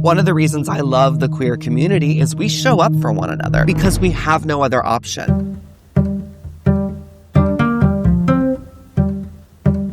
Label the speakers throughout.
Speaker 1: One of the reasons I love the queer community is we show up for one another because we have no other option.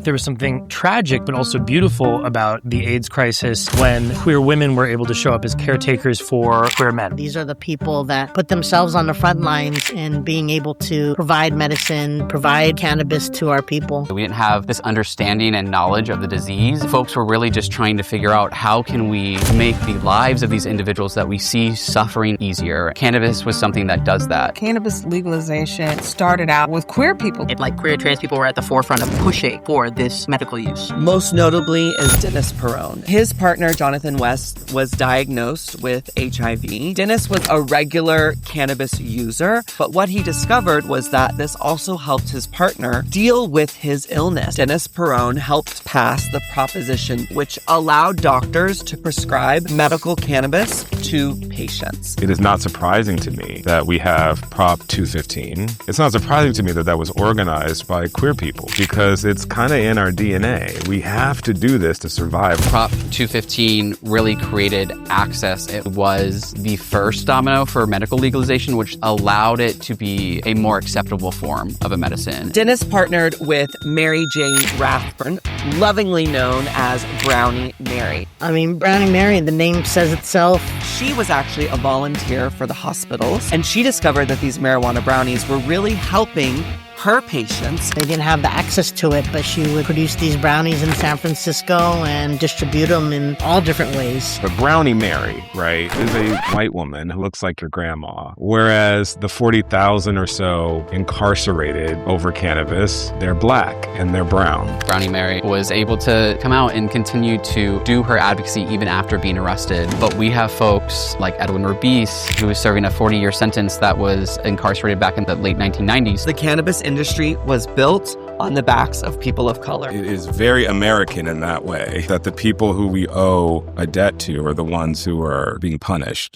Speaker 2: There was something tragic but also beautiful about the AIDS crisis when queer women were able to show up as caretakers for queer men.
Speaker 3: These are the people that put themselves on the front lines in being able to provide medicine, provide cannabis to our people.
Speaker 4: We didn't have this understanding and knowledge of the disease. Folks were really just trying to figure out how can we make the lives of these individuals that we see suffering easier. Cannabis was something that does that.
Speaker 5: Cannabis legalization started out with queer people.
Speaker 6: Queer and trans people were at the forefront of pushing for this medical use.
Speaker 1: Most notably is Dennis Perrone. His partner, Jonathan West, was diagnosed with HIV. Dennis was a regular cannabis user, but what he discovered was that this also helped his partner deal with his illness. Dennis Perrone helped pass the proposition which allowed doctors to prescribe medical cannabis to patients.
Speaker 7: It is not surprising to me that we have Prop 215. It's not surprising to me that that was organized by queer people because it's kind of in our DNA. We have to do this to survive.
Speaker 4: Prop 215 really created access. It was the first domino for medical legalization, which allowed it to be a more acceptable form of a medicine.
Speaker 1: Dennis partnered with Mary Jane Rathburn, lovingly known as Brownie Mary.
Speaker 3: Brownie Mary, the name says itself.
Speaker 1: She was actually a volunteer for the hospitals, and she discovered that these marijuana brownies were really helping her patients.
Speaker 3: They didn't have the access to it, but she would produce these brownies in San Francisco and distribute them in all different ways.
Speaker 7: But Brownie Mary, right, is a white woman who looks like your grandma, whereas the 40,000 or so incarcerated over cannabis, they're black and they're brown.
Speaker 4: Brownie Mary was able to come out and continue to do her advocacy even after being arrested. But we have folks like Edwin Rabis, who was serving a 40-year sentence that was incarcerated back in the late 1990s.
Speaker 1: The cannabis industry was built on the backs of people of color.
Speaker 7: It is very American in that way, that the people who we owe a debt to are the ones who are being punished.